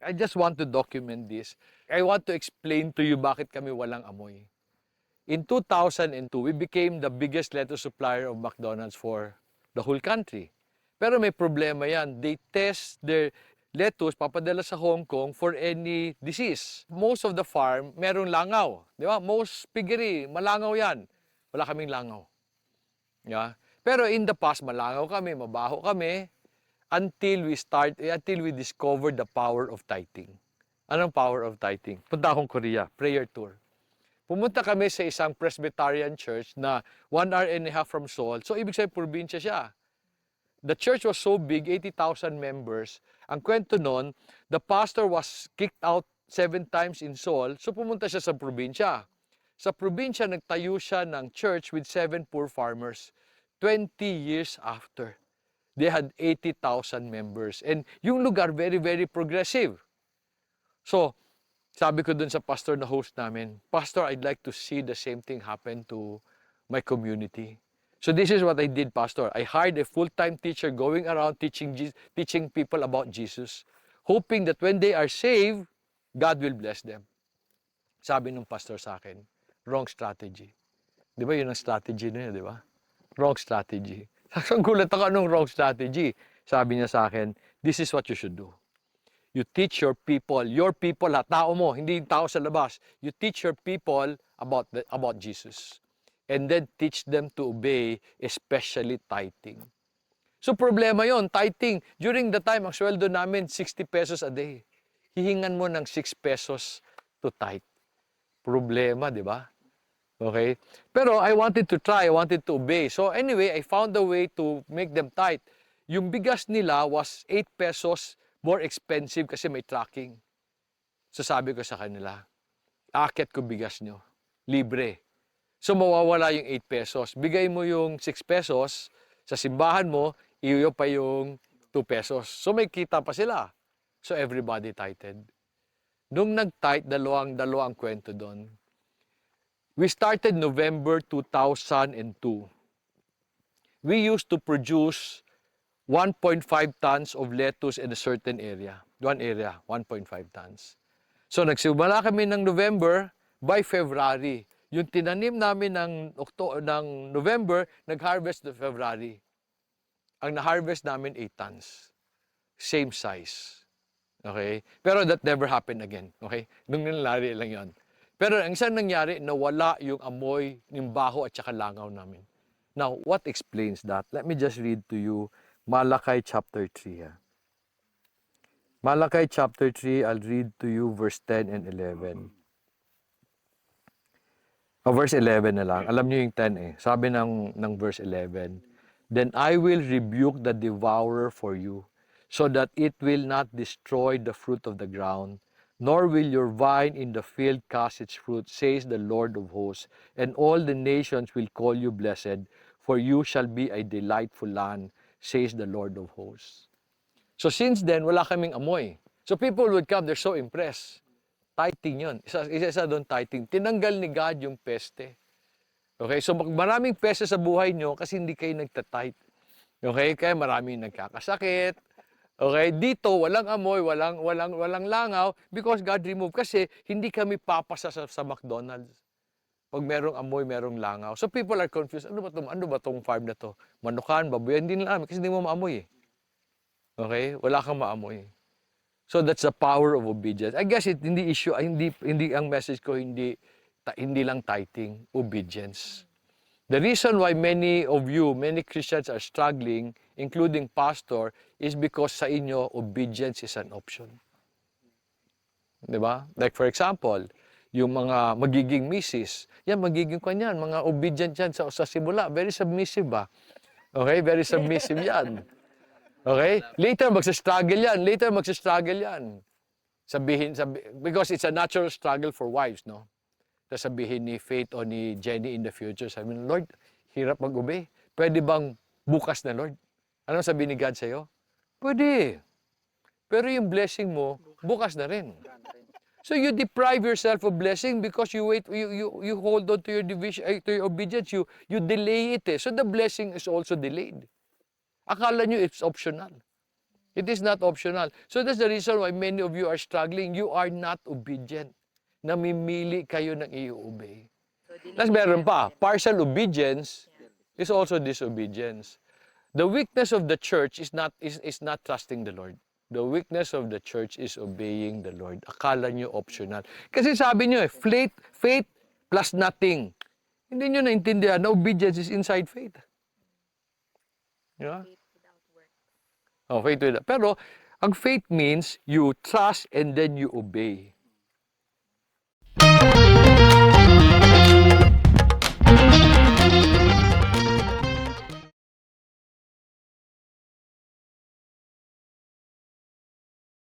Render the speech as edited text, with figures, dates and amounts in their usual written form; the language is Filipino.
I just want to document this. I want to explain to you bakit kami walang amoy. In 2002, we became the biggest lettuce supplier of McDonald's for the whole country. Pero may problema yan. They test their lettuce, papadala sa Hong Kong for any disease. Most of the farm, merong langaw. Di ba? Most piggery, malangaw yan. Wala kaming langaw. Yeah? Pero in the past, malangaw kami, mabaho kami, until we discovered the power of tithing. Anong power of tithing? Punta akong Korea, prayer tour. Pumunta kami sa isang Presbyterian church na 1 hour and a half from Seoul. So, ibig sabihin, probinsya siya. The church was so big, 80,000 members. Ang kwento nun, the pastor was kicked out 7 times in Seoul, so pumunta siya sa probinsya. Sa probinsya, nagtayo siya ng church with 7 poor farmers. 20 years after, they had 80,000 members. And yung lugar, very, very progressive. So, sabi ko dun sa pastor na host namin, Pastor, I'd like to see the same thing happen to my community. So this is what I did, Pastor. I hired a full-time teacher going around teaching people about Jesus, hoping that when they are saved, God will bless them. Sabi ng pastor sa akin, wrong strategy. Di ba yun ang strategy na yun, di ba? Wrong strategy. Ang gulat ako, anong wrong strategy? Sabi niya sa akin, this is what you should do. You teach your people, tao mo, hindi yung tao sa labas. You teach your people about Jesus. And then teach them to obey, especially tithing. So problema yon, tithing. During the time, ang sweldo namin, 60 pesos a day. Hihingan mo ng 6 pesos to tithe. Problema, di ba? Okay? Pero I wanted to try, I wanted to obey. So anyway, I found a way to make them tithe. Yung bigas nila was 8 pesos more expensive kasi may tracking. So sabi ko sa kanila, akit ko bigas nyo, libre. So mawawala yung 8 pesos. Bigay mo yung 6 pesos, sa simbahan mo, iyo pa yung 2 pesos. So may kita pa sila. So everybody tithed. Nung nag-tithe, dalawang kwento doon. We started November 2002. We used to produce 1.5 tons of lettuce in a certain area. One area, 1.5 tons. So nagsimula kami ng November, by February, yung tinanim namin ng November, nag-harvest na February. Ang na-harvest namin 8 tons. Same size. Okay? Pero that never happened again. Okay? Nung nangyari lang yon. Pero ang isang nangyari, nawala yung amoy, yung baho at saka langaw namin. Now, what explains that? Let me just read to you Malachi chapter 3. Malachi chapter 3, I'll read to you verse 10 and 11. Verse 11 na lang. Alam niyo yung 10 eh. Sabi ng verse 11, Then I will rebuke the devourer for you, so that it will not destroy the fruit of the ground, nor will your vine in the field cast its fruit, says the Lord of hosts. And all the nations will call you blessed, for you shall be a delightful land, says the Lord of hosts. So since then, wala kaming amoy. So people would come, they're so impressed. Tithing yun. Isa doon tithing. Tinanggal ni God yung peste. Okay? So maraming peste sa buhay nyo kasi hindi kayo nagtatithe. Okay? Kaya maraming nagkakasakit. Okay? Dito, walang amoy, walang langaw because God removed. Kasi hindi kami papasa sa McDonald's. Pag merong amoy, merong langaw. So people are confused. Ano ba tong farm na to? Manukan, baboy, hindi nila amoy kasi hindi mo maamoy eh. Okay? Wala kang maamoy. So that's the power of obedience. I guess hindi ang message ko hindi lang tithing, obedience. The reason why many Christians are struggling, including pastor, is because sa inyo obedience is an option. 'Di ba? Like for example, yung mga magiging misis, yan magiging kanyan, mga obedient yan sa simula, very submissive ba? Okay, very submissive yan. Okay? Later magsa-struggle yan. Because it's a natural struggle for wives, no? Tapos sabihin ni Faith o ni Jenny in the future, sabi ni Lord, hirap mag-obey. Pwede bang bukas na, Lord? Anong sabi ni God sa'yo? Pwede. Pero yung blessing mo, bukas na rin. So you deprive yourself of blessing because you hold on to your to your obedience, you delay it. So the blessing is also delayed. Akala nyo it's optional. It is not optional. So that's the reason why many of you are struggling. You are not obedient. Namimili kayo ng i-obey. Tapos meron pa, partial obedience is also disobedience. The weakness of the church is not trusting the Lord. The weakness of the church is obeying the Lord. Akala nyo optional. Kasi sabi nyo faith plus nothing. Hindi nyo naintindihan na obedience is inside faith. Yeah? Oh, faith without. Pero, ang faith means you trust and then you obey.